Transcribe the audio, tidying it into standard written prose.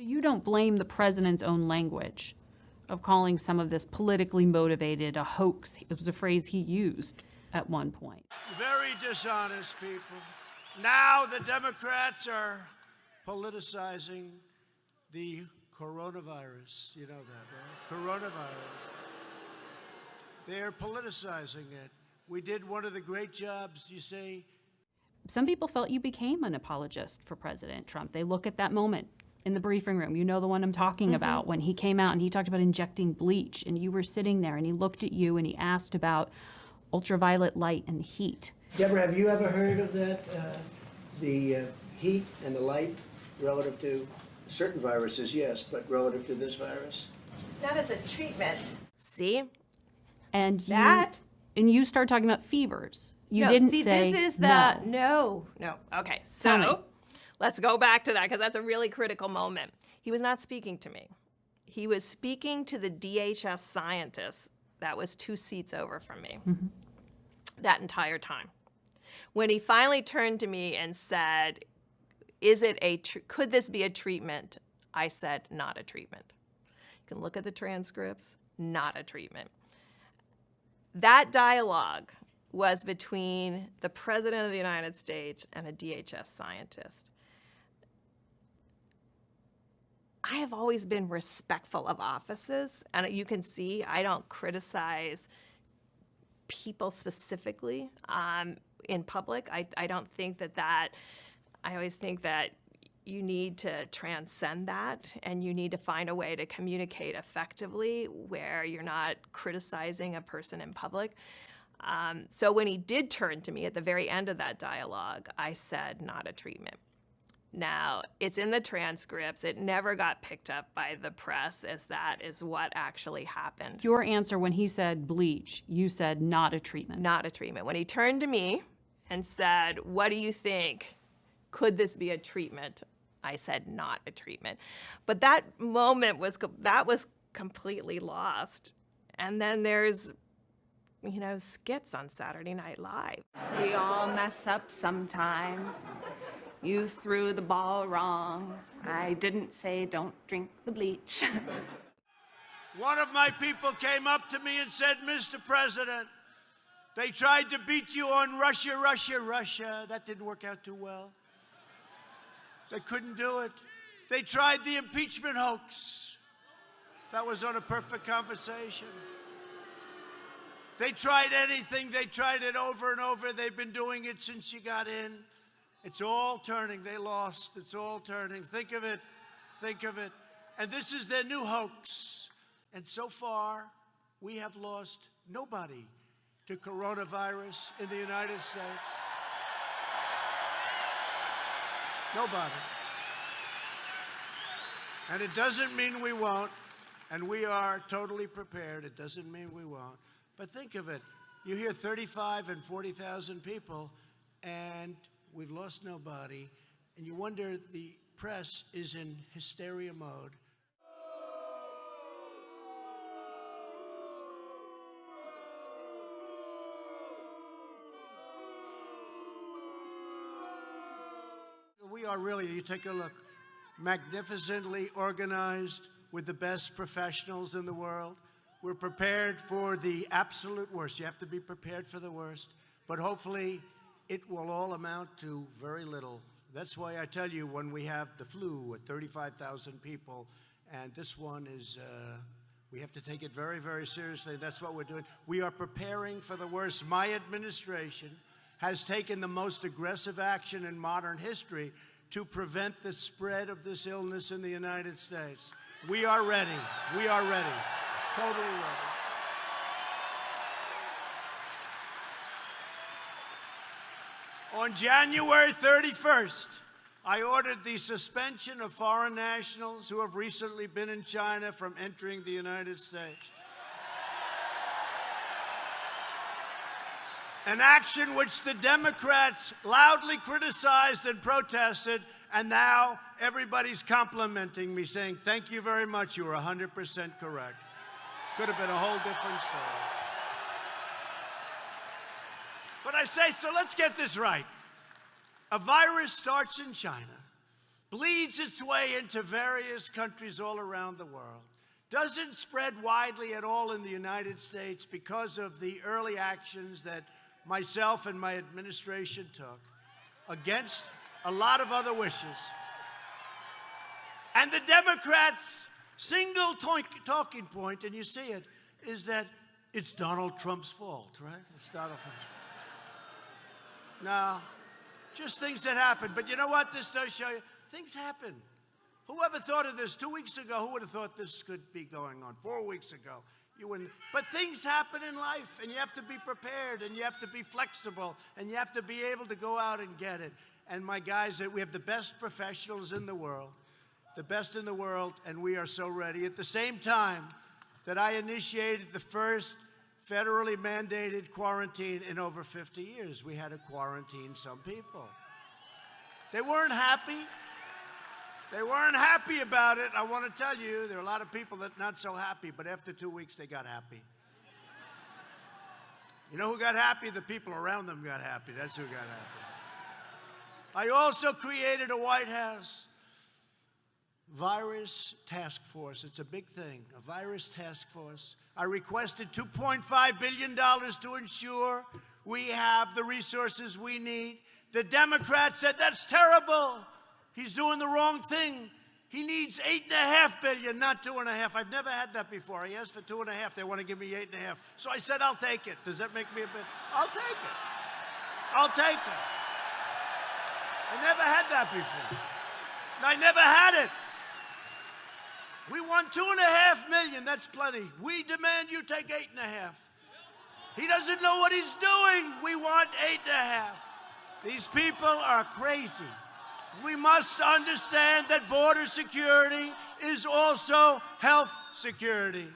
You don't blame the president's own language of calling some of this politically motivated a hoax. It was a phrase he used at one point. Very dishonest people. Now the Democrats are politicizing the coronavirus. You know that, right? Coronavirus. They're politicizing it. We did one of the great jobs, you say. Some people felt you became an apologist for President Trump. They look at that moment in the briefing room. You know the one I'm talking about, when he came out and he talked about injecting bleach, and you were sitting there and he looked at you and he asked about ultraviolet light and heat. Deborah, have you ever heard of that? The heat and the light relative to certain viruses, yes, but relative to this virus? Not as a treatment. See? And That? you start talking about fevers. You No, didn't see, say this is the no. Okay, Tell me. so let's go back to that because that's a really critical moment. He was not speaking to me. He was speaking to the DHS scientist that was 2 seats over from me that entire time. When he finally turned to me and said, could this be a treatment? I said, not a treatment. You can look at the transcripts, not a treatment. That dialogue was between the President of the United States and a DHS scientist. I have always been respectful of offices, and you can see I don't criticize people specifically in public. I don't think that I always think that you need to transcend that, and you need to find a way to communicate effectively where you're not criticizing a person in public. So when he did turn to me at the very end of that dialogue, I said, not a treatment. Now, it's in the transcripts. It never got picked up by the press as that is what actually happened. Your answer when he said bleach, you said not a treatment. Not a treatment. When he turned to me and said, what do you think? Could this be a treatment? I said, not a treatment. But that moment was completely lost. And then there's, skits on Saturday Night Live. We all mess up sometimes. You threw the ball wrong. I didn't say don't drink the bleach. One of my people came up to me and said, Mr. President, they tried to beat you on Russia, Russia, Russia. That didn't work out too well. They couldn't do it. They tried the impeachment hoax. That was on a perfect conversation. They tried anything. They tried it over and over. They've been doing it since you got in. It's all turning. They lost. It's all turning. Think of it. Think of it. And this is their new hoax. And so far, we have lost nobody to coronavirus in the United States. Nobody. And it doesn't mean we won't, and we are totally prepared. It doesn't mean we won't. But think of it. You hear 35 and 40,000 people, and we've lost nobody, and you wonder the press is in hysteria mode. We are really, you take a look, magnificently organized with the best professionals in the world. We're prepared for the absolute worst. You have to be prepared for the worst, but hopefully it will all amount to very little. That's why I tell you, when we have the flu with 35,000 people, and this one is, we have to take it very, very seriously. That's what we're doing. We are preparing for the worst. My administration has taken the most aggressive action in modern history to prevent the spread of this illness in the United States. We are ready. We are ready. Totally ready. On January 31st, I ordered the suspension of foreign nationals who have recently been in China from entering the United States. An action which the Democrats loudly criticized and protested, and now everybody's complimenting me, saying, thank you very much, you were 100% correct. Could have been a whole different story. But I say, so let's get this right. A virus starts in China, bleeds its way into various countries all around the world, doesn't spread widely at all in the United States because of the early actions that myself and my administration took against a lot of other wishes. And the Democrats' single talking point, and you see it, is that it's Donald Trump's fault, right? It's Donald Trump's fault. No, just things that happen. But you know what? This does show you, things happen. Whoever thought of this 2 weeks ago? Who would have thought this could be going on 4 weeks ago? You wouldn't. But things happen in life, and you have to be prepared, and you have to be flexible, and you have to be able to go out and get it. And my guys, we have the best professionals in the world, the best in the world, and we are so ready. At the same time that I initiated the first federally mandated quarantine in over 50 years, we had to quarantine some people. They weren't happy. They weren't happy about it. I want to tell you, there are a lot of people that are not so happy, but after 2 weeks, they got happy. You know who got happy? The people around them got happy. That's who got happy. I also created a White House virus task force. It's a big thing, a virus task force. I requested $2.5 billion to ensure we have the resources we need. The Democrats said, that's terrible. He's doing the wrong thing. He needs $8.5 billion, not $2.5. I've never had that before. I asked for $2.5. They want to give me $8.5. So I said, I'll take it. Does that make me a bit? I'll take it. I'll take it. I never had that before. I never had it. We want $2.5 million. That's plenty. We demand you take $8.5. He doesn't know what he's doing. We want $8.5. These people are crazy. We must understand that border security is also health security.